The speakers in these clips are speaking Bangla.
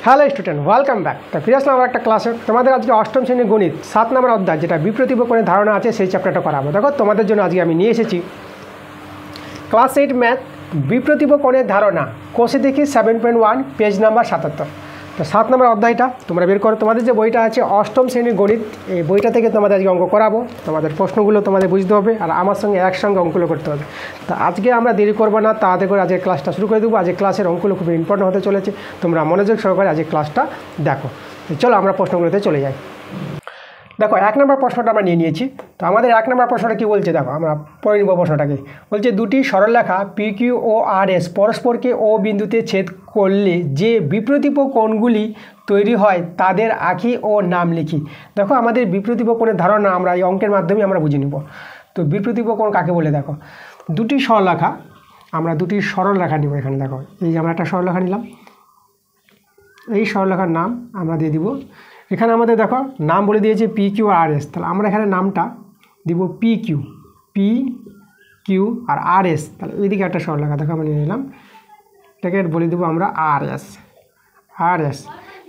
Hello student, welcome back. তো ফিরে আসলাম আমার একটা ক্লাসে। তোমাদের আজকে অষ্টম শ্রেণীর গণিত 7 নম্বর অধ্যায়, যেটা বিপ্রতীপ কোণের ধারণা আছে, সেই চ্যাপ্টারটা করাবো। দেখো, তোমাদের জন্য আজকে আমি নিয়ে এসেছি ক্লাস 8 ম্যাথ বিপ্রতীপ কোণের ধারণা, কোষে দেখি 7.1, পেজ নাম্বার 77। তো 7 নম্বর অধ্যায়টা তোমরা বের করো। তোমাদের যে বইটা আছে অষ্টম শ্রেণীর গণিত, এই বইটা থেকে তোমাদের আজকে অঙ্ক করাবো। তোমাদের প্রশ্নগুলো তোমাদের বুঝতে হবে আর আমার সঙ্গে একসঙ্গে অঙ্কগুলো করতে হবে। তো আজকে আমরা দেরি করবো না, তাড়াতাড়ি করে আজকে ক্লাসটা শুরু করে দেবো। আজকে ক্লাসের অঙ্কগুলো খুব ইম্পর্টেন্ট হতে চলেছে, তোমরা মনোযোগ সহকারে আজকে ক্লাসটা দেখো। তো চলো আমরা প্রশ্নগুলোতে চলে যাই। দেখো, 1 নম্বর প্রশ্নটা আমরা নিয়ে নিয়েছি। তো আমাদের 1 নম্বর প্রশ্নটা কী বলছে দেখো, আমরা পড়ে নিব প্রশ্নটাকে। বলছে দুটি সরলরেখা PQ ও RS পরস্পরকে ও বিন্দুতে ছেদ করলে যে বিপ্রতীপ কোণগুলি তৈরি হয় তাদের আঁকি ও নাম লিখি। দেখো, আমাদের বিপ্রতীপ কোণের ধারণা আমরা এই অঙ্কের মাধ্যমে আমরা বুঝে নিব। তো বিপ্রতীপ কোণ কাকে বলে, দেখো দুটি সরলরেখা, আমরা দুটি সরলরেখা নিব। এখানে দেখো, এই যে আমরা একটা সরলরেখা নিলাম, এই সরলরেখার নাম আমরা দিয়ে দিব। এখানে আমাদের দেখো নাম বলে দিয়েছে PQ আর RS, তাহলে আমরা এখানে নামটা দিব PQ আর RS। তাহলে এইদিকে একটা সরলরেখা দেখো আমরা নিয়ে নিলাম, এটাকে বলে দেবো আমরা RS।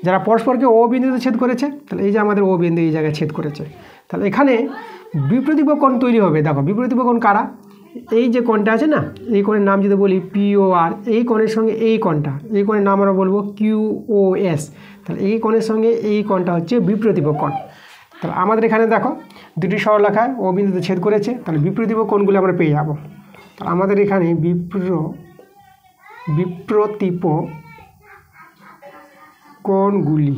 যারা পরস্পরকে ও বিন্দুতে ছেদ করেছে, তাহলে এই যে আমাদের ও বিন্দু এই জায়গায় ছেদ করেছে, তাহলে এখানে বিপ্রতীপ কোণ তৈরি হবে। দেখো, বিপ্রতীপ কোণ কারা, এই যে কোণটা আছে না, এই কোণের নাম যদি বলি POR, এই কোণের সঙ্গে এই কোণটা, এই কোণের নাম আমরা বলবো QOS। তাহলে এই কোণের সঙ্গে এই কোণটা হচ্ছে বিপ্রতীপ কোণ। তাহলে আমাদের এখানে দেখো দুটি সরলরেখায় ও বিন্দুতে ছেদ করেছে, তাহলে বিপ্রতীপ কোণগুলো আমরা পেয়ে যাবো। তাহলে আমাদের এখানে বিপ্রতীপ কোণগুলি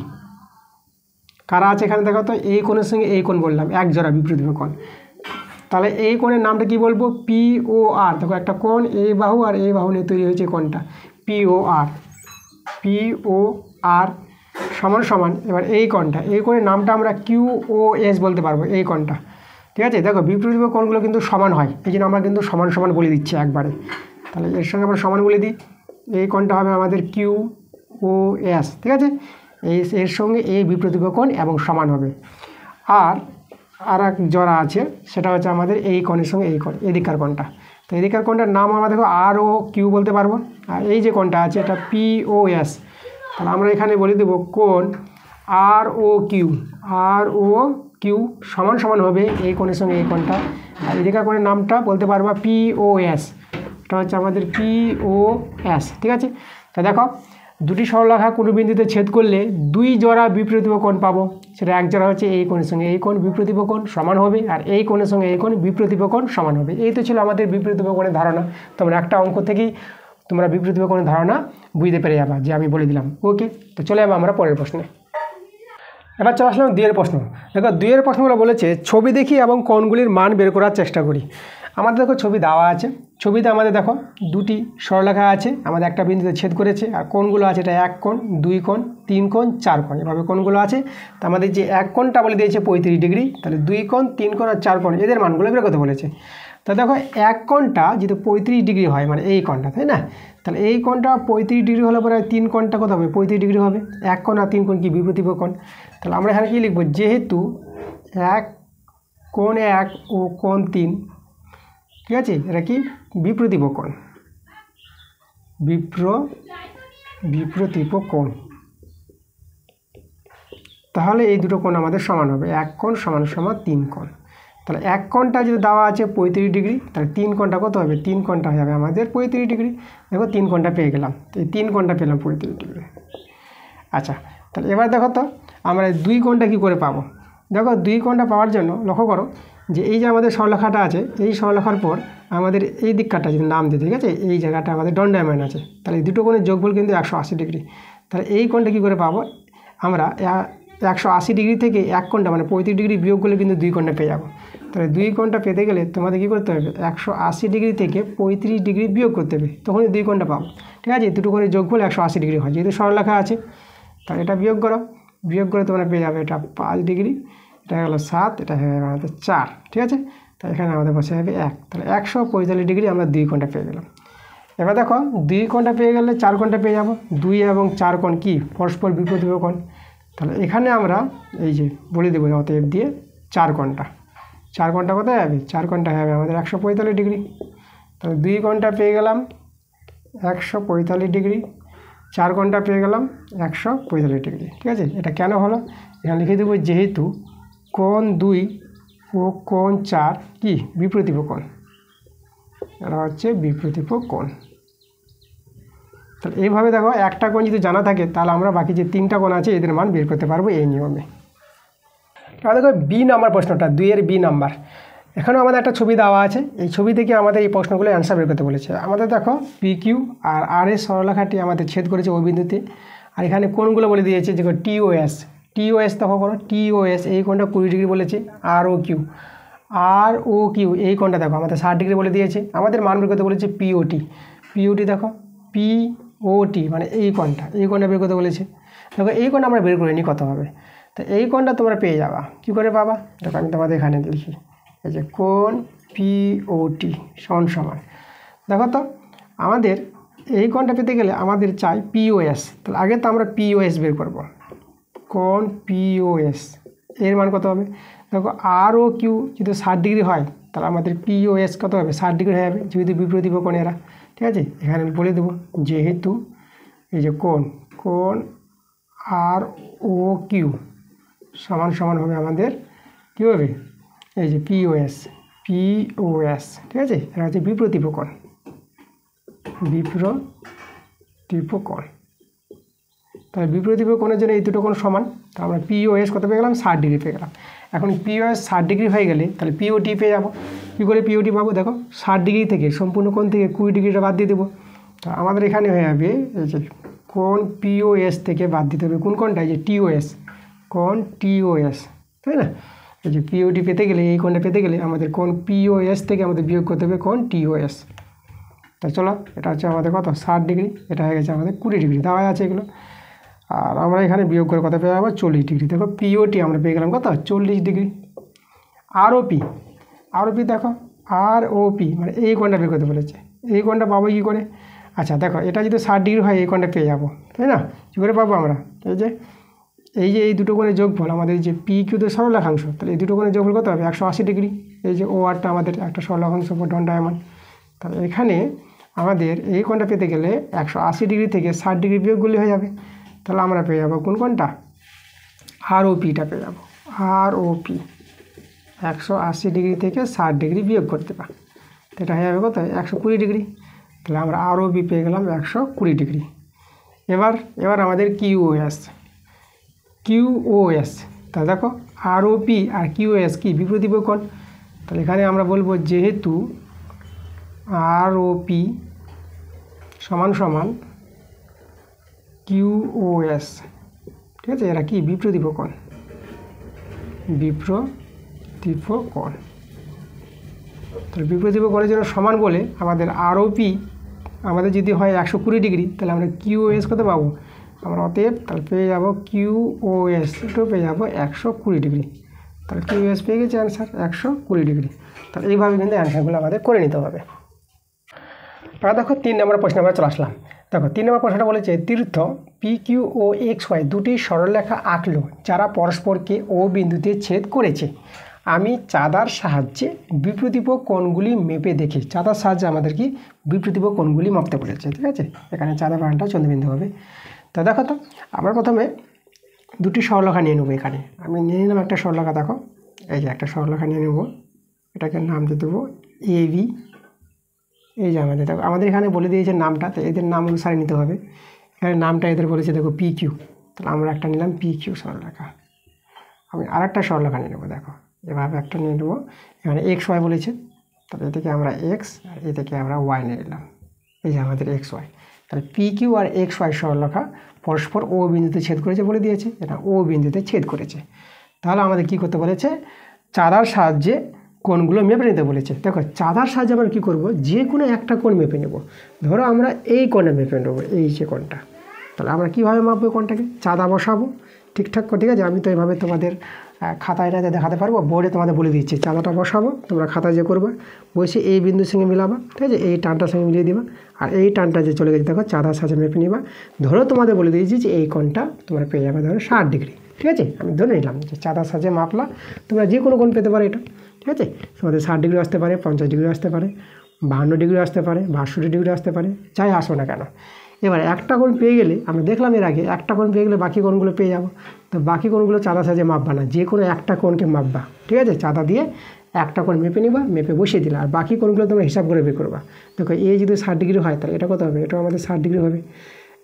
কারা আছে এখানে দেখো। তো এই কোণের সঙ্গে এই কোণ বললাম, এক জোড়া বিপ্রতীপ কোণ। তাহলে এই কোণের নামটা কি বলবো, POR। দেখো, একটা কোণ এই বাহু আর এই বাহু নিয়ে তৈরি হয়েছে কোণটা POR সমান সমান। এবার এই কোণটা, এই কোণের নামটা আমরা QOS বলতে পারবো, এই কোণটা। ঠিক আছে, দেখো বিপ্রতীপ কোণগুলো কিন্তু সমান হয়, এই জন্য আমরা কিন্তু সমান সমান বলে দিচ্ছি একবারে। তাহলে এর সঙ্গে আমরা সমান বলে দিই, এই কোণটা হবে আমাদের QOS। ঠিক আছে, এর সঙ্গে এই বিপ্রতীপ কোণ এবং সমান হবে। আর এক জোড়া আছে, সেটা হচ্ছে আমাদের এই কোণের সঙ্গে এই কোণ, এদিকার কোণটা। তো এদিকার কোণটার নাম আমরা দেখো ROQ বলতে পারবো। আর এই যে কোণটা আছে এটা POS। তাহলে আমরা এখানে বলে দেবো কোণ ROQ সমান সমান হবে এই কোণের সঙ্গে এই কোণটা। আর এদিকার কোণের নামটা বলতে পারবো POS, এটা হচ্ছে আমাদের POS। ঠিক আছে, তা দেখো দুটি সরলরেখা কোনো বিন্দুতে ছেদ করলে দুই জোড়া বিপ্রতীপ কোণ পাবো। সেটা এক জোড়া হচ্ছে এই কোণের সঙ্গে এই কোণ বিপ্রতীপ কোণ সমান হবে, আর এই কোণের সঙ্গে এই কোণ বিপ্রতীপ কোণ সমান হবে। এই তো ছিল আমাদের বিপ্রতীপ কোণের ধারণা। তোমরা একটা অঙ্ক থেকেই তোমরা বিপ্রতীপ কোণের ধারণা বুঝতে পেরে যাবা, যে আমি বলে দিলাম। ওকে, তো চলে যাবো আমরা পরের প্রশ্নে। এবার চলে আসলাম 2 এর প্রশ্ন। দেখো 2 এর প্রশ্নগুলো বলেছে ছবি দেখি এবং কোণগুলির মান বের করার চেষ্টা করি। আমাদের দেখো ছবি দেওয়া আছে, ছবিতে আমাদের দেখো দুটি সরলরেখা আছে, আমাদের একটা বিন্দুতে ছেদ করেছে, আর কোণগুলো আছে এটা 1 কোণ, 2 কোণ, 3 কোণ, 4 কোণ, এভাবে কোণগুলো আছে। তো আমাদের যে 1 কোণটা বলে দিয়েছে 35 ডিগ্রি, তাহলে 2 কোণ, 3 কোণ আর 4 কোণ এদের মানগুলো বের করতে বলেছে। তো দেখো 1 কোণটা যেহেতু 35 ডিগ্রি হয়, মানে এই কোণটা, তাই না? তাহলে এই কোণটা 35 ডিগ্রি হলে পরে 3 কোণটা কত হবে, 35 ডিগ্রি হবে। 1 কোণ আর 3 কোণ কি বিপ্রতীপ কোণ। তাহলে আমরা এখানে কী লিখবো, যেহেতু 1 কোণ 1 ও কোণ 3, ঠিক আছে, এটা কি বিপ্রতীপ কোণ, বিপ্রতীপ কোণ। তাহলে এই দুটো কোণ আমাদের সমান হবে, 1 কোণ সমান সমান 3 কোণ। তাহলে 1 কোণটা যদি দেওয়া আছে 35 ডিগ্রি, তাহলে 3 কোণটা কত হবে, 3 কোণটা হয়ে যাবে আমাদের 35 ডিগ্রি। দেখো 3 কোণটা পেয়ে গেলাম, এই 3 কোণটা পেলাম 35 ডিগ্রি। আচ্ছা, তাহলে এবার দেখো তো আমরা 2 কোণটা কী করে পাবো। দেখো 2 কোণটা পাওয়ার জন্য লক্ষ্য করো যে এই যে আমাদের সরলরেখাটা আছে, এই সরলরেখার পর আমাদের এই দিকটা যদি নাম দিই, ঠিক আছে, এই জায়গাটা আমাদের দণ্ডায়মান আছে, তাহলে এই দুটো কোণের যোগফল কিন্তু 180 ডিগ্রি। তাহলে এই কোণটা কী করে পাবো আমরা, 180 ডিগ্রি থেকে 1 কোণটা মানে 35 ডিগ্রি বিয়োগ করলে কিন্তু 2 কোণটা পেয়ে যাবো। তাহলে 2 কোণটা পেতে গেলে তোমাদের কী করতে হবে, 180 ডিগ্রি থেকে 35 ডিগ্রি বিয়োগ করতে হবে, তখনই 2 কোণটা পাবো। ঠিক আছে, দুটো কোণের যোগফল 180 ডিগ্রি হয়, যেহেতু সরলরেখা আছে। তাহলে এটা বিয়োগ করো, বিয়োগ করে তোমরা পেয়ে যাবে এটা 5 ডিগ্রি, এটা হলো 7, এটা হয়ে যাবে আমাদের 4। ঠিক আছে, তো এখানে আমাদের বসে যাবে 1। তাহলে 145 ডিগ্রি আমরা 2 কোণটা পেয়ে গেলাম। এবার দেখো 2 কোণটা পেয়ে গেলে 4 কোণটা পেয়ে যাবো। 2 এবং 4 কোণ কি পরস্পর বিপ্রতীপ কোণ। তাহলে এখানে আমরা এই যে বলে দেবো অতএব দিয়ে 4 কোণটা কোথায় যাবে, 4 কোণটা হবে আমাদের 145 ডিগ্রি। তাহলে 2 কোণটা পেয়ে গেলাম 145 ডিগ্রি। 4 কোণটা পেয়ে গেলাম 145 ডিগ্রি। ঠিক আছে, এটা কেন হলো এখানে লিখে দেবো, যেহেতু কোণ 2 ও কোণ 4 কি বিপ্রতীপ কোণ, এটা হচ্ছে বিপ্রতীপ কোণ। তাহলে এইভাবে দেখো, একটা কোণ যদি জানা থাকে তাহলে আমরা বাকি যে 3টা কোণ আছে এদের মান বের করতে পারবো এই নিয়মে। এবার দেখো বি নাম্বার প্রশ্নটা, 2-এর বি নাম্বার। এখানেও আমাদের একটা ছবি দেওয়া আছে, এই ছবি থেকে আমাদের এই প্রশ্নগুলো অ্যান্সার বের করতে বলেছে। আমাদের দেখো পি কিউ আর আর এর সরলরেখাটি আমাদের ছেদ করেছে ওই বিন্দুতে, আর এখানে কোণগুলো বলে দিয়েছে যে টিওএস। টিওএস দেখো কোনো টিওএস, এই কোণটা 20 ডিগ্রি বলেছে। আর ও কিউ এই কোণটা দেখো আমাদের 60 ডিগ্রি বলে দিয়েছে। আমাদের মান বের করতে বলেছে পিওটি। পিওটি দেখো পিওটি মানে এই কোণটা বের করতে বলেছে। দেখো এই কোণটা আমরা বের করে নিই কত হবে। তো এই কোণটা তোমরা পেয়ে যাবা, কী করে পাবা দেখো আমি তোমাদের এখানে লিখি, এই যে কোণ পিওটি সমান। দেখো তো আমাদের এই কোণটা পেতে গেলে আমাদের চাই পিওএস। তাহলে আগে তো আমরা পিওএস বের করব। কোণ পিওএস এর মান কত হবে, দেখো আর ও কিউ যদি 60 ডিগ্রি হয় তাহলে আমাদের পিওএস কত হবে, 60 ডিগ্রি হয়ে যাবে যেহেতু বিপরীত কোণ এরা। ঠিক আছে, এখানে বলে দেবো যেহেতু এই যে কোণ আর ও কিউ সমান হবে আমাদের কী হবে, এই যে পিওএস। ঠিক আছে, এটা হচ্ছে বিপ্রতীপ কোণ। তাহলে বিপ্রতীপ কোণের জন্য এই দুটো কোণ সমান, তা আমরা পিওএস কত পেয়ে গেলাম, 60 ডিগ্রি পেয়ে গেলাম। এখন পিওএস 60 ডিগ্রি হয়ে গেলে তাহলে পিওটি পেয়ে যাবো। কী করে পিওটি পাবো, দেখো 60 ডিগ্রি থেকে সম্পূর্ণ কোণ থেকে 20 ডিগ্রিটা বাদ দিয়ে দেবো। তো আমাদের এখানে হয়ে যাবে এই যে কোণ পিওএস থেকে বাদ দিতে হবে কোন কোণটা, এই যে টিওএস, কোণ টিওএস, তাই না। এই যে পিওটি পেতে গেলে, এই কোণটা পেতে গেলে আমাদের কোণ পিওএস থেকে আমাদের বিয়োগ করতে হবে কোণ টিওএস। তা চলো, এটা হচ্ছে আমাদের কত 60 ডিগ্রি, এটা হয়ে গেছে আমাদের 20 ডিগ্রি দেওয়া আছে এগুলো। আর আমরা এখানে বিয়োগ করে কত পেয়ে যাবো, 40 ডিগ্রি। দেখো পিওটি আমরা পেয়ে গেলাম কত 40 ডিগ্রি। আরওপি দেখো আরওপি মানে এই কোণটা বের করতে বলেছে, এই কোণটা পাবো কী করে, আচ্ছা দেখো এটা যদি 60 ডিগ্রি হয় এই কোণটা পেয়ে যাবো, তাই না। কী করে পাবো আমরা, এই দুটো কোণের যোগফল আমাদের যে পি কিউ তো সরলরেখাংশ, তাহলে এই দুটো কোণের যোগফল কত হবে 180 ডিগ্রি। এই যে ও আরটা আমাদের একটা সরলরেখাংশ ডন ডায়ামন্ড, তাহলে এখানে আমাদের এই কোণটা পেতে গেলে 180 ডিগ্রি থেকে 60 ডিগ্রি বিয়োগ করলে হয়ে যাবে। তাহলে আমরা পেয়ে যাবো কোন কোণটা, আরওপিটা পেয়ে যাবো। আরওপি 180 ডিগ্রি থেকে 60 ডিগ্রি বিয়োগ করতে পার, এটা হয়ে যাবে কত 120 ডিগ্রি। তাহলে আমরা আরওপি পেয়ে গেলাম 120 ডিগ্রি। এবার আমাদের কিউওএস, তাহলে দেখো আরওপি আর কিউএস কি বিপরীত কোণ। তাহলে এখানে আমরা বলবো যেহেতু আরওপি সমান কিউওএস, ঠিক আছে, এরা কি বিপরীত কোণ। তাহলে বিপরীত কোণের জন্য সমান বলে আমাদের আরওপি আমাদের যদি হয় 120 ডিগ্রি, তাহলে আমরা কিউওএস কত পাবো, আমরা অতএব তাহলে পেয়ে যাবো কিউওএস এটাও পেয়ে যাবো 120 ডিগ্রি। তাহলে কিউওএস পেয়ে গেছে অ্যান্সার 120 ডিগ্রি। তাহলে এইভাবে কিন্তু অ্যান্সারগুলো আমাদের করে নিতে হবে। এবার দেখো 3 নম্বর প্রশ্ন আমরা চলে আসলাম। দেখো 3 নম্বর প্রশ্নটা বলেছে, তীর্থ পি কিউ ও এক্স ওয়াই দুটি সরলরেখা আঁকলো যারা পরস্পরকে ও বিন্দুতে ছেদ করেছে। আমি চাঁদার সাহায্যে বিপরীত কোণগুলি মেপে দেখি। চাঁদার সাহায্যে আমাদের কি বিপরীত কোণগুলি মাপতে বলেছে। ঠিক আছে, এখানে চাঁদা বানানটা চন্দ্রবিন্দু হবে। তো দেখো তো আমরা প্রথমে দুটি সরলরেখা নিয়ে নেবো। এখানে আমি নিয়ে নিলাম একটা সরলরেখা, দেখো এই যে একটা সরলরেখা নিয়ে নেবো, এটাকে নাম দিয়ে দেবো এবি। এই যে আমাদের এখানে বলে দিয়েছে নামটা, তো এদের নাম অনুসারে নিতে হবে। এখানে নামটা এদের বলেছে দেখো পি কিউ, তাহলে আমরা একটা নিলাম পি কিউ সরলরেখা। আমি আর একটা সরলরেখা নিয়ে নেবো, দেখো এভাবে একটা নিয়ে নেবো। এখানে এক্স ওয়াই বলেছে, তাহলে এ থেকে আমরা এক্স আর এ থেকে আমরা ওয়াই নিয়ে নিলাম। এই যে আমাদের এক্স ওয়াই, তাহলে P Q R x Y সরলরেখা পরস্পর ও বিন্দুতে ছেদ করেছে বলে দিয়েছে, এটা ও বিন্দুতে ছেদ করেছে। তাহলে আমাদের কি করতে বলেছে, চাঁদার সাহায্যে কোণগুলো মেপে নিতে বলেছে। দেখো চাঁদার সাহায্যে আমরা কী করবো, যে কোনো একটা কোণ মেপে নেব। ধরো আমরা এই কোণে মেপে নেবো, এই যে কোণটা, তাহলে আমরা কীভাবে মাপবো কোণটাকে, চাঁদা বসাবো ঠিকঠাক করে। ঠিক আছে, আমি তো এইভাবে তোমাদের খাতায় দেখাতে পারবো, বোর্ডে তোমাদের বলে দিচ্ছি। চাঁদাটা বসাবো, তোমরা খাতায় যে করবা বসে এই বিন্দুর সঙ্গে মিলাবা, ঠিক আছে, এই টানটার সঙ্গে মিলিয়ে দিবা। আর এই টানটা যে চলে গেছে দেখো চাঁদার সাহায্যে মেপে নিবা। ধরো তোমাদের বলে দিয়েছি যে এই কোণটা তোমরা পেয়ে যাবে ধরো 60 ডিগ্রি। ঠিক আছে, আমি ধরে নিলাম যে চাঁদার সাহায্যে মাপলা, তোমরা যে কোনো কোণ পেতে পারো এটা। ঠিক আছে, তোমাদের 60 ডিগ্রি আসতে পারে, 50 ডিগ্রি আসতে পারে, 52 ডিগ্রি আসতে পারে, 62 ডিগ্রি আসতে পারে, যাই আসো না কেন। এবার একটা কোণ পেয়ে গেলে আমরা দেখলাম এর আগে একটা কোণ পেয়ে গেলে বাকি কোণগুলো পেয়ে যাবো। তো বাকি কোণগুলো চাঁদা সাহায্যে মাপবা না, যে কোনো একটা কোণকে মাপবা, ঠিক আছে? চাঁদা দিয়ে একটা কোণ মেপে নিবা, মেপে বসিয়ে দিলা, আর বাকি কোণগুলো তোমরা হিসাব করে বের করবা। দেখো এই যদি 60 ডিগ্রি হয় তাহলে এটা কত হবে? এটাও আমাদের 60 ডিগ্রি হবে।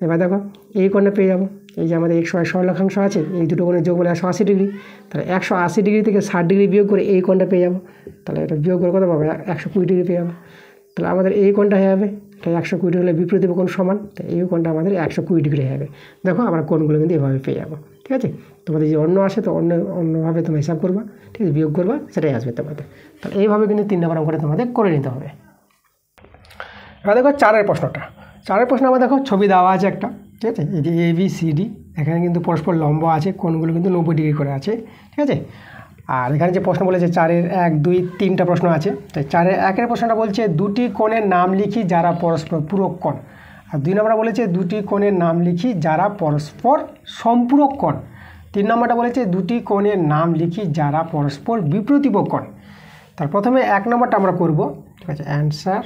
এবার দেখো এই কোণটা পেয়ে যাবো, এই যে আমাদের x y সরলরেখাংশ আছে, এই দুটো কোণের যোগ বলে 180 ডিগ্রি। তাহলে 180 ডিগ্রি থেকে 60 ডিগ্রি বিয়োগ করে এই কোণটা পেয়ে যাবো। তাহলে এটা বিয়োগ করে কত পাবো? 120 ডিগ্রি পেয়ে যাবো। তাহলে আমাদের এই কোণটা হয়ে যাবে, এটা 120 ডিগ্রি হলে বিপরীত কোণ সমান, তো এই কোণটা আমাদের 120 ডিগ্রি হয়ে যাবে। দেখো আমরা কোণগুলো কিন্তু এভাবে পেয়ে যাবো, ঠিক আছে? তোমাদের যে অন্য আসে তো অন্যভাবে তোমরা হিসাব করবা, ঠিক আছে? বিয়োগ করবা, সেটাই আসবে তোমাদের। তাহলে এইভাবে কিন্তু 3 নম্বর অঙ্কটা তোমাদের করে নিতে হবে। এবার দেখো 4 প্রশ্নটা। 4 প্রশ্ন আমার দেখো ছবি দেওয়া আছে একটা, ঠিক আছে? এই যে ABCD, এখানে কিন্তু পরস্পর লম্ব আছে, কোণগুলো কিন্তু 90 ডিগ্রি করে আছে, ঠিক আছে? আর এখানে যে প্রশ্ন বলেছে 4-এর 1, 2, 3টা প্রশ্ন আছে। তো 4-এর 1-এর প্রশ্নটা বলছে দুটি কোণের নাম লিখি যারা পরস্পর পূরক কোণ। আর 2 নম্বরটা বলেছে দুটি কোণের নাম লিখি যারা পরস্পর সম্পূরক কোণ। 3 নম্বরটা বলেছে দুটি কোণের নাম লিখি যারা পরস্পর বিপ্রতীপ কোণ। তার প্রথমে 1 নম্বরটা আমরা করব, ঠিক আছে? অ্যান্সার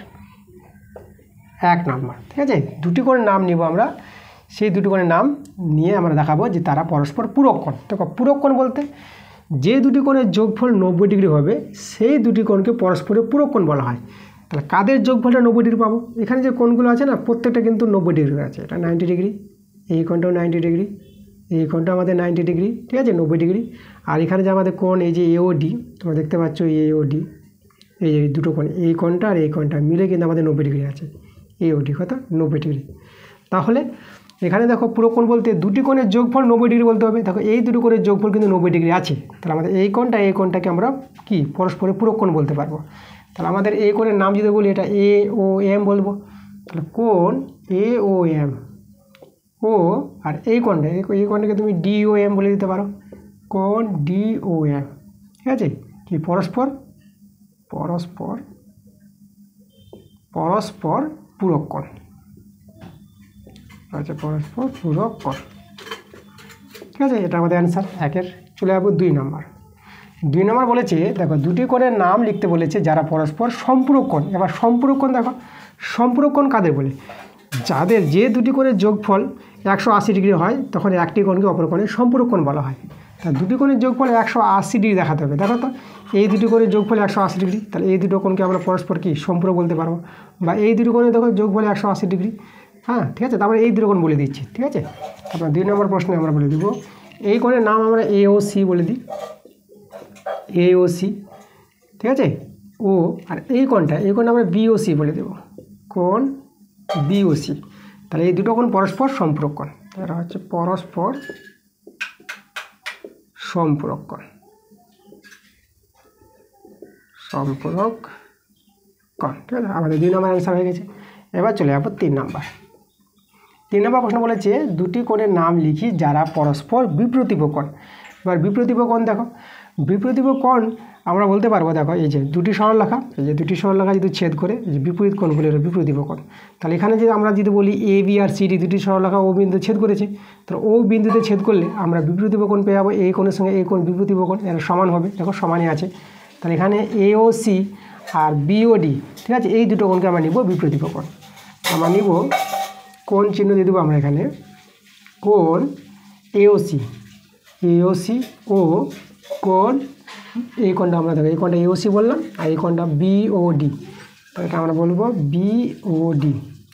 1 নম্বর, ঠিক আছে? দুটি কোণের নাম নিব আমরা, সেই দুটি কোণের নাম নিয়ে আমরা দেখাবো যে তারা পরস্পর পূরক কোণ। দেখো পূরক কোণ বলতে যে দুটি কোণের যোগফল 90 ডিগ্রি হবে সেই দুটি কোণকে পরস্পরের পূরক কোণ বলা হয়। তাহলে কাদের যোগফলটা 90 ডিগ্রি পাবো? এখানে যে কোণগুলো আছে না, প্রত্যেকটা কিন্তু 90 ডিগ্রি আছে। এটা 90 ডিগ্রি, এই কোণটাও 90 ডিগ্রি, এই কোণটা আমাদের 90 ডিগ্রি, ঠিক আছে? 90 ডিগ্রি। আর এখানে যে আমাদের কোণ এই যে AOD, তোমরা দেখতে পাচ্ছ AOD, এই যে দুটো কোণ, এই কোণটা আর এই কোণটা মিলে কিন্তু আমাদের 90 ডিগ্রি আছে। AOD কত? 90 ডিগ্রি। তাহলে এখানে দেখো পূরক কোণ বলতে দুটি কোণের যোগফল 90 ডিগ্রি বলতে হবে। দেখো এই দুটো কোণের যোগফল কিন্তু 90 ডিগ্রি আছে, তাহলে আমাদের এই কোণটাকে আমরা কি পরস্পরের পূরক কোণ বলতে পারবো। তাহলে আমাদের এই কোণের নাম যদি বলি এটা AOM বলবো। তাহলে কোণ AOM, ও আর এই কোণটাকে তুমি DOM বলে দিতে পারো, কোণ DOM, ঠিক আছে? কি পরস্পর পূরক কোণ, আচ্ছা পরস্পর পূরক কোণ, ঠিক আছে? এটা আমাদের অ্যান্সার 1-এর। চলে যাবো 2 নম্বর। 2 নম্বর বলেছে দেখো দুটি কোণের নাম লিখতে বলেছে যারা পরস্পর সম্পূরক কোণ। এবার সম্পূরক কোণ দেখো, সম্পূরক কোণ কাদের বলে? যাদের যে দুটি কোণের যোগফল 180 ডিগ্রি হয় তখন একটি কোণকে অপর কোণের সম্পূরক কোণ বলা হয়। তা দুটি কোণের যোগফল 180 ডিগ্রি দেখাতে হবে। দেখো তো এই দুটি কোণের যোগফল 180 ডিগ্রি, তাহলে এই দুটো কোণকে আমরা পরস্পর কি সম্পূরক বলতে পারবো। বা এই দুটি কোণের দেখো যোগফল 180 ডিগ্রি, হ্যাঁ, ঠিক আছে? তারপরে এই দুটো কোণ বলে দিচ্ছি, ঠিক আছে? তারপর 2 নম্বর প্রশ্নে আমরা বলে দিব এই কোণের নাম আমরা AOC বলে দিই, AOC, ঠিক আছে? ও আর এই কোণটা আমরা BOC বলে দেব, কোণ BOC। তাহলে এই দুটো কোণ পরস্পর সম্পূরক কোণ, তারা হচ্ছে পরস্পর সম্পূরক কোণ, ঠিক আছে? আমাদের 2 নম্বর অ্যান্সার হয়ে গেছে। এবার চলে যাবো 3 নম্বর। 3 নম্বর প্রশ্ন বলেছে দুটি কোণের নাম লিখি যারা পরস্পর বিপ্রতীপ কোণ। এবার বিপ্রতীপ কোণ দেখো, বিপ্রতীপ কোণ আমরা বলতে পারবো, দেখো এই যে দুটি সরলরেখা, এই যে দুটি সরলরেখা যদি ছেদ করে এই যে বিপরীত কোণগুলো হলো বিপ্রতীপ কোণ। তাহলে এখানে যদি আমরা যদি বলি AB আর CD দুটি সরলরেখা ও বিন্দু ছেদ করেছে, তাহলে ও বিন্দুতে ছেদ করলে আমরা বিপ্রতীপ কোণ পেয়ে যাবো। এই কোণের সঙ্গে এই কোণ বিপ্রতীপ কোণ, এরা সমান হবে, দেখো সমানই আছে। তাহলে এখানে AOC আর BOD, ঠিক আছে? এই দুটো কোণকে আমরা নিব বিপ্রতীপ কোণ। আমরা নিব কোণ চিহ্ন দিয়ে দেবো আমরা এখানে, কোণ AOC ও কোণ, এই কোণটা আমরা দেখো এই কোণটা AOC বললাম, আর এই কোণটা BOD, তো এটা আমরা বলবো BOD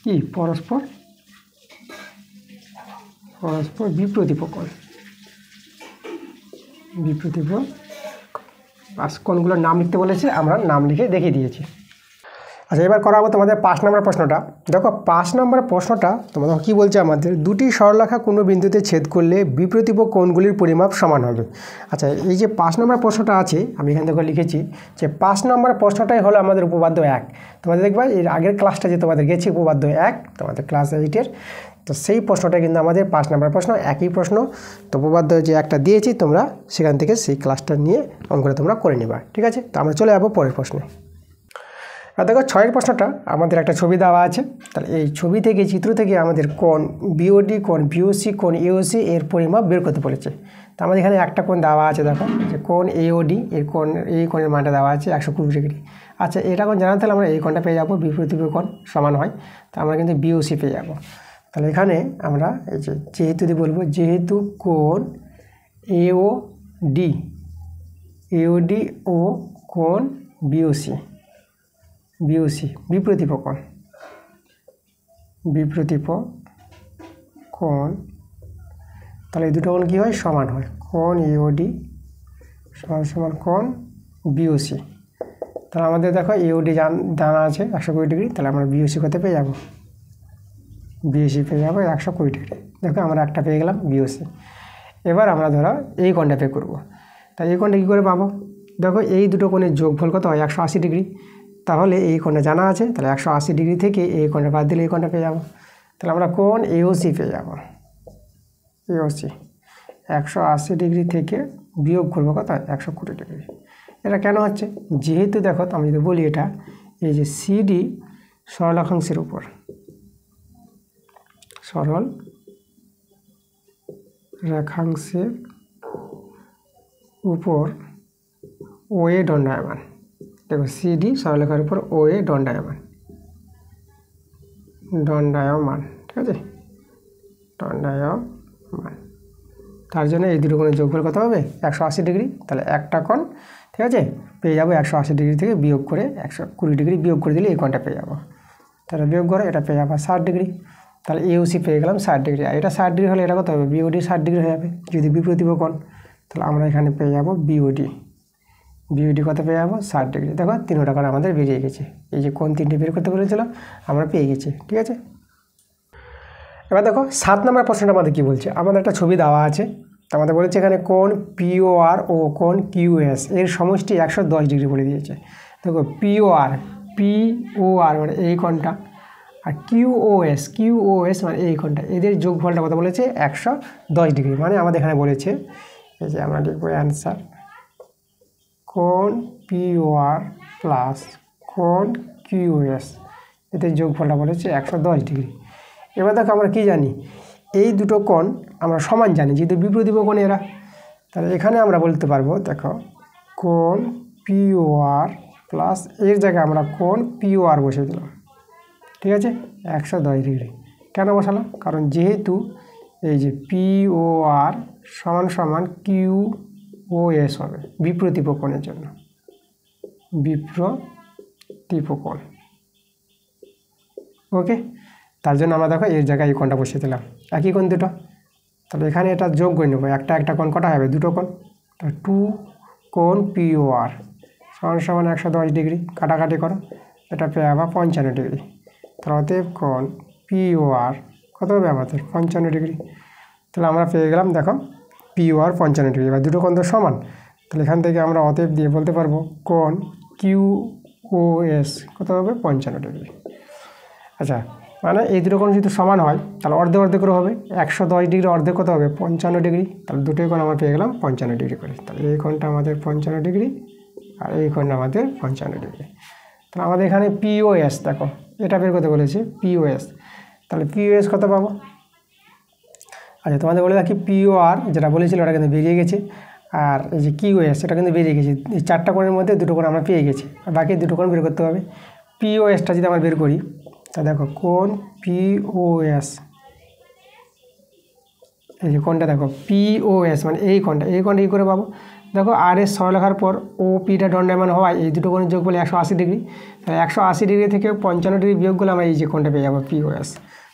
কি পরস্পর বিপ্রতীপ কোণ, বাস কোণগুলোর নাম লিখতে বলেছে, আমরা নাম লিখে দেখিয়ে দিয়েছি। আচ্ছা এবার করাবো তোমাদের 5 নম্বর প্রশ্নটা। দেখো 5 নম্বর প্রশ্নটা তোমাদের কী বলছে, আমাদের দুটি সরলরেখা কোনো বিন্দুতে ছেদ করলে বিপ্রতীপ কোণগুলির পরিমাপ সমান হবে। আচ্ছা এই যে 5 নম্বর প্রশ্নটা আছে, আমি এখান থেকে লিখেছি যে 5 নম্বর প্রশ্নটাই হলো আমাদের উপপাদ্য 1। তোমাদের দেখবা এর আগের ক্লাসটা যে তোমাদের গেছে উপপাদ্য 1, তোমাদের ক্লাস 8-এর, তো সেই প্রশ্নটা কিন্তু আমাদের 5 নম্বর প্রশ্ন, একই প্রশ্ন। তো উপপাদ্য যে একটা দিয়েছি তোমরা সেখান থেকে সেই ক্লাসটা নিয়ে অঙ্কটা তোমরা করে নেবা, ঠিক আছে? তো আমরা চলে যাবো পরের প্রশ্নে। আর দেখো 6-এর প্রশ্নটা আমাদের একটা ছবি দেওয়া আছে, তাহলে এই ছবি থেকে চিত্র থেকে আমাদের কোণ BOD, কোণ BOC, কোণ AOC এর পরিমাপ বের করতে বলেছে। তো আমাদের এখানে একটা কোণ দেওয়া আছে, দেখো যে কোণ AOD, এই কোণের মানটা দেওয়া আছে 120 ডিগ্রি। আচ্ছা এটা কোণ জানাতে হলে আমরা এই কোণটা পেয়ে যাবো, বিপ্রতীপ কোণ সমান হয়, তো আমরা কিন্তু BOC পেয়ে যাবো। তাহলে এখানে আমরা এই যে যেহেতু দিয়ে বলবো, যেহেতু কোণ এওডি ও কোণ বিওসি বিপ্রতীপ কোণ, তাহলে এই দুটো কোণ কী হয়? সমান হয়। কোণ এওডি সমান কোণ বিওসি। তাহলে আমাদের দেখো এওডি জানা আছে 120 ডিগ্রি, তাহলে আমরা বিওসি কত পেয়ে যাবো? বিওসি পেয়ে যাবো 120 ডিগ্রি। দেখো আমরা একটা পেয়ে গেলাম বিওসি। এবার আমরা ধরো এই কোণটা পে করবো। তাই এই কোণটা কী করে পাবো? দেখো এই দুটো কোণের যোগফল কত হয়? 180 ডিগ্রি। তাহলে এই কোণটা জানা আছে, তাহলে 180 ডিগ্রি থেকে এই কোণটা বাদ দিলে এই কোণটা পেয়ে যাবো। তাহলে আমরা কোণ এওসি পেয়ে যাবো। এওসি 180 ডিগ্রি থেকে বিয়োগ করবো কত? 120 ডিগ্রি। এটা কেন হচ্ছে? যেহেতু দেখো আমি যদি বলি এটা এই যে সিডি সরলরেখাংশের উপর ওএ দণ্ডায়মান। দেখো সিডি সরলরেখার উপর ওএ দণ্ডায়মান, ঠিক আছে, দণ্ডায়মান। তার জন্য এই দুটো কোণের যোগফল কত হবে? 180 ডিগ্রি। তাহলে একটা কোণ, ঠিক আছে, পেয়ে যাবো 180 ডিগ্রি থেকে বিয়োগ করে 120 ডিগ্রি বিয়োগ করে দিলে এই কোণটা পেয়ে যাবো। তাহলে বিয়োগ করে এটা পেয়ে যাবো 60 ডিগ্রি। তাহলে এওসি পেয়ে গেলাম 60 ডিগ্রি। আর এটা 60 ডিগ্রি হলে এটা কত হবে? বিওডি 60 ডিগ্রি হয়ে যাবে যদি বিপ্রতীপ কোণ। তাহলে আমরা এখানে পেয়ে যাবো বিওডি কত পেয়ে যাবো? 60 ডিগ্রি। দেখো 3টা কোণ আমাদের বেরিয়ে গেছে। এই যে কোণ 3টে বের করতে বলেছিলাম আমরা পেয়ে গেছি, ঠিক আছে। এবার দেখো 7 নম্বর প্রশ্নটা আমাদের কী বলছে? আমাদের একটা ছবি দেওয়া আছে, আমাদের বলেছে এখানে কোণ পিওআর ও কোণ কিউএস এর সমষ্টি 110 ডিগ্রি বলে দিয়েছে। দেখো পিওআর মানে এই কোণটা, আর কিউওএস মানে এই কোণটা, এদের যোগফলটা কথা বলেছে 110 ডিগ্রি। মানে আমাদের এখানে বলেছে এই যে আমরা লিখবো অ্যান্সার কোণ পিওআর প্লাস কোণ কিউএস, এদের যোগফলটা বলেছে 110 ডিগ্রি। এবার দেখো আমরা কি জানি? এই দুটো কোণ আমরা সমান জানি, যেহেতু বিপ্রতীপ কোণ এরা। তাহলে এখানে আমরা বলতে পারবো দেখো কোণ পিওআর প্লাস এর জায়গায় আমরা কোণ পিওআর বসে দিলাম, ঠিক আছে, 110 ডিগ্রি। কেন বসালাম? কারণ যেহেতু এই যে পিওআর সমান কিউওএস হবে বিপ্রতীপ কোণের জন্য, বিপ্রতীপ কোণ, ওকে। তার জন্য আমরা দেখো এর জায়গায় এই কোণটা বসিয়ে দিলাম, একই কোণ দুটো। তাহলে এখানে এটা যোগ করে নেবো, একটা কোণ কটা হবে? দুটো কোণ। 2 কোণ পিওআর সমান 110 ডিগ্রি, কাটাকাটি করো, এটা পেয়ে যাবা 55 ডিগ্রি। তাহলে অতএব কোণ পিওআর কত হবে আমাদের? 55 ডিগ্রি। তাহলে আমরা পেয়ে গেলাম দেখো পিওআর 55 ডিগ্রি। এবার দুটো কোণ তো সমান, তাহলে এখান থেকে আমরা অতএব দিয়ে বলতে পারবো কোণ কিউওএস কত হবে? 55 ডিগ্রি। আচ্ছা, মানে এই দুটো কোণ যদি সমান হয় তাহলে অর্ধেক করে হবে। 110 ডিগ্রি অর্ধেক কত হবে? 55 ডিগ্রি। তাহলে দুটোই কোণ আমরা পেয়ে গেলাম 55 ডিগ্রি করে। তাহলে এই কোণটা আমাদের 55 ডিগ্রি আর এই কোণটা আমাদের 55 ডিগ্রি। তাহলে আমাদের এখানে পিওএস দেখো এটা বের করতে বলেছে পিওএস। তাহলে পিওএস কত পাবো? আচ্ছা, তোমাদের বলে রাখি পিওআর যেটা বলেছিল ওটা কিন্তু বেরিয়ে গেছে, আর এই যে কিউএস এটা কিন্তু বেরিয়ে গেছে। এই 4টা কোণের মধ্যে দুটো কোণ আমরা পেয়ে গেছি, আর বাকি দুটো কোণ বের করতে হবে। পিওএসটা যদি আমরা বের করি তা দেখো কোণ পিওএস, এই যে কোণটা দেখো পিওএস মানে এই কোণটা কী করে পাবো? দেখো আর এস সরলরেখার পর ও পিটা দণ্ডায়মান হওয়ায় এই দুটো কোণের যোগফল 180 ডিগ্রি। তাহলে 180 ডিগ্রি থেকে 55 ডিগ্রি বিয়োগ করলে আমরা এই যে কোণটা পেয়ে যাবো পিওএস।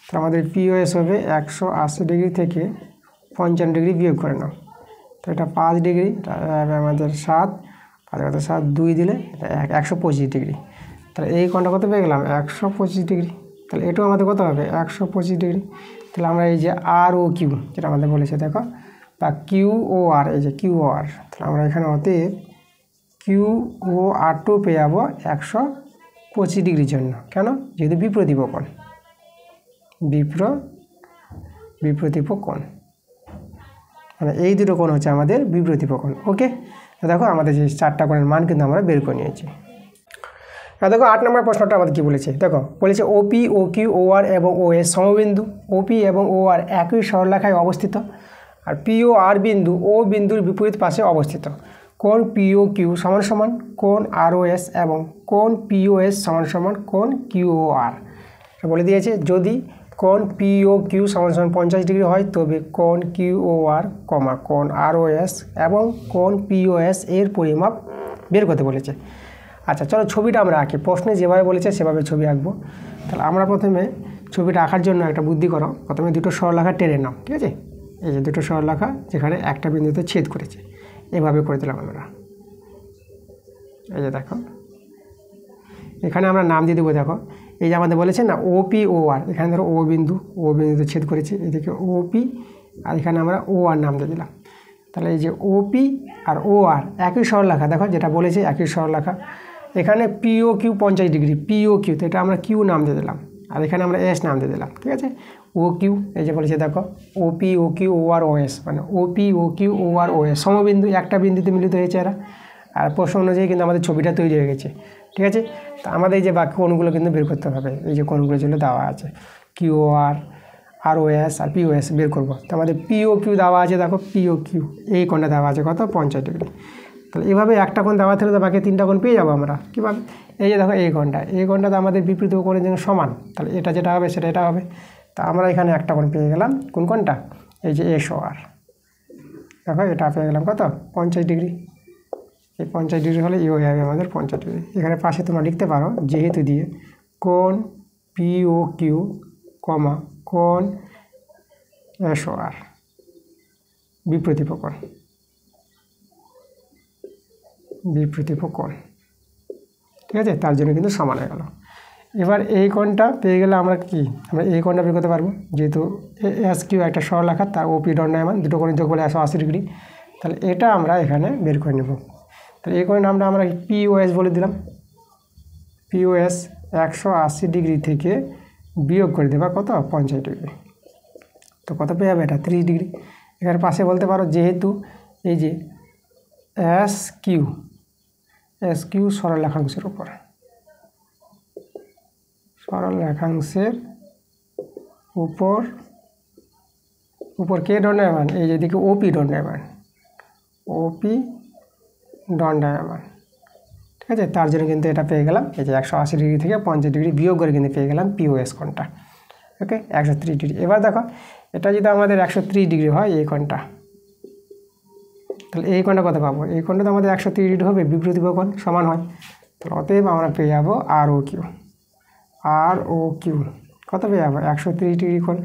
তাহলে আমাদের পিওএস হবে 180 ডিগ্রি থেকে 55 ডিগ্রি বিয়োগ করে নাও, তো এটা 5 ডিগ্রি, আমাদের 7 7 2 দিলে 125 ডিগ্রি। তাহলে এই কোণটা কত পেয়ে গেলাম? 125 ডিগ্রি। তাহলে এটাও আমাদের কত হবে? 125 ডিগ্রি। তাহলে আমরা এই যে আর ও কিউ যেটা আমাদের বলেছে দেখো, বা কিউওআর, এই যে কিউওআর, তাহলে আমরা এখানে অতএব কিউওআর2 পেয়ে যাবো 125 ডিগ্রির জন্য। কেন? যেহেতু বিপ্রতীপ কোণ, বিপ্রতীপ কোণ মানে এই দুটো কোণ হচ্ছে আমাদের বিপ্রতীপ কোণ, ওকে। তো দেখো আমাদের যে 4টা কোণের মান কিন্তু আমরা বের করে নিয়েছি। দেখো 8 নম্বর প্রশ্নটা আমাদের কী বলেছে? দেখো বলেছে ওপি, ও কিউ, ও আর এবং ও এস সমবিন্দু। ওপি এবং ও আর একই সরলরেখায় অবস্থিত, আর পি ও আর বিন্দু ও বিন্দুর বিপরীত পাশে অবস্থিত। কোণ পিও কিউ সমান কোণ আর ও এস এবং কোণ পিও এস সমান কোণ কিউ ও আর। বলে দিয়েছে যদি কোণ POQ সমান সমান 50 ডিগ্রি হয় তবে কোণ QOR কমা কোণ ROS এবং কোণ POS এর পরিমাপ বের করতে বলেছে। আচ্ছা চলো ছবিটা আমরা আঁকি, প্রশ্নে যেভাবে বলেছে সেভাবে ছবি আঁকবো। তাহলে আমরা প্রথমে ছবিটা আঁকার জন্য একটা বুদ্ধি করো, প্রথমে দুটো সরলরেখা টেনে নাও, ঠিক আছে? এই যে দুটো সরলরেখা যেখানে একটা বিন্দুতে ছেদ করেছে, এভাবে করে দিলাম আমরা। এই যে দেখো এখানে আমরা নাম দিয়ে দেবো। দেখো এই যে আমাদের বলেছে না OPOR, এখানে ধরো ও বিন্দুতে ছেদ করেছে, এদিকে OP আর এখানে আমরা OR নাম দিয়ে দিলাম। তাহলে এই যে OP আর OR একই সরলরেখা, দেখো যেটা বলেছে একই সরলরেখা। এখানে POQ 50 ডিগ্রি, POQ তো এটা আমরা Q নাম দিয়ে দিলাম, আর এখানে আমরা S নাম দিয়ে দিলাম, ঠিক আছে? OQ এই যে বলেছে দেখো OPOQ OR OS, মানে OPOQ OR OS সমবিন্দু, একটা বিন্দুতে মিলিত হয়েছে এরা। আর প্রশ্ন অনুযায়ী কিন্তু আমাদের ছবিটা তৈরি হয়ে গেছে, ঠিক আছে? তো আমাদের এই যে বাকি কোণগুলো কিন্তু বের করতে হবে, এই যে কোণগুলো যেগুলো দেওয়া আছে QOR ROS আর POS বের করবো। তো আমাদের POQ দেওয়া আছে, দেখো POQ এই কোণটা দেওয়া আছে কত 50 ডিগ্রি। তাহলে এভাবে একটা কোণ দেওয়া থাকলে তো বাকি তিনটা কোণ পেয়ে যাবো আমরা। কীভাবে? এই যে দেখো এই কোণটা তো আমাদের বিপরীত কোণের জন্য সমান, তাহলে এটা যেটা হবে সেটা এটা হবে। তা আমরা এখানে একটা কোণ পেয়ে গেলাম, কোন কোণটা? এই যে SOR, দেখো এটা পেয়ে গেলাম কত 50 ডিগ্রি। এই 50 ডিগ্রি হলে ইও হবে আমাদের 50 ডিগ্রি। এখানে পাশে তোমরা লিখতে পারো যেহেতু দিয়ে কোণ POQ কমা কোণ SOR বিপ্রতীপ কোণ, ঠিক আছে? তার জন্য কিন্তু সমান হয়ে গেল। এবার এই কোণটা পেয়ে গেলে আমরা কি আমরা এই কোণটা বের করতে পারবো, যেহেতু SQ একটা সরলরেখা, তার OP দণ্ডায়মান, দুটো কোণের যোগ বলে 180 ডিগ্রি। তাহলে এটা আমরা এখানে বের করে নেব। তাহলে এই কোণের নামটা আমরা POS বলে দিলাম। POS 180 ডিগ্রি থেকে বিয়োগ করে দেবা কত 50 ডিগ্রি, তো কত পেয়ে যাবে এটা 30 ডিগ্রি। এখানে পাশে বলতে পারো যেহেতু এই যে SQ সরলরেখাংশের উপর কে দণ্ডায়মান, এই যেদিকে OP দণ্ডায়মান, ঠিক আছে? তার জন্য কিন্তু এটা পেয়ে গেলাম, এই যে 180 ডিগ্রি থেকে 50 ডিগ্রি বিয়োগ করে কিন্তু পেয়ে গেলাম POS কোণটা, ওকে 130 ডিগ্রি। এবার দেখো এটা যদি আমাদের 130 ডিগ্রি হয় এই কোণটা, তাহলে এই কোণটা কত পাবো? এই কোণটা তো আমাদের 130 ডিগ্রি হবে, বিপরীত কোণ সমান হয়। তাহলে অতএব আমরা পেয়ে যাবো ROQ কত পেয়ে যাবো 130 ডিগ্রি কোণ,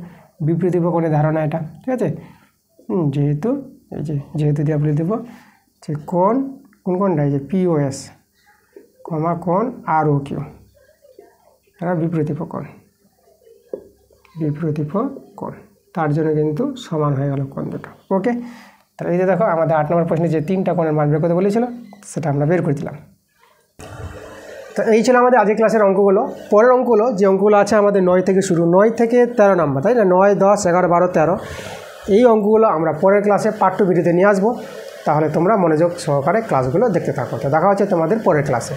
বিপরীত কোণের ধারণা এটা, ঠিক আছে? যেহেতু এই যেহেতু দিয়ে বলে দেবো যে কোণ কোনটা, এই যে POS কমা কোণ ROQ এটা বিপরীত কোণ, তার জন্য কিন্তু সমান হয়ে গেল কোণ দুটো, ওকে? তাহলে এই যে দেখো আমাদের 8 নম্বর প্রশ্নে যে 3টা কোণের মান বের করতে বলেছিল সেটা আমরা বের করে দিলাম। তো এই ছিল আমাদের আজকের ক্লাসের অঙ্কগুলো। পরের অঙ্কগুলো যে অঙ্কগুলো আছে আমাদের 9 থেকে শুরু, 9 থেকে 13 নম্বর, তাই না? 9, 10, 11, 12, 13 এই অঙ্কগুলো আমরা পরের ক্লাসে পার্ট 2 ভিডিওতে নিয়ে আসবো। তাহলে তোমরা মনোযোগ সহকারে ক্লাসগুলো দেখতে থাকো। তো দেখা হচ্ছে তোমাদের পরের ক্লাসে।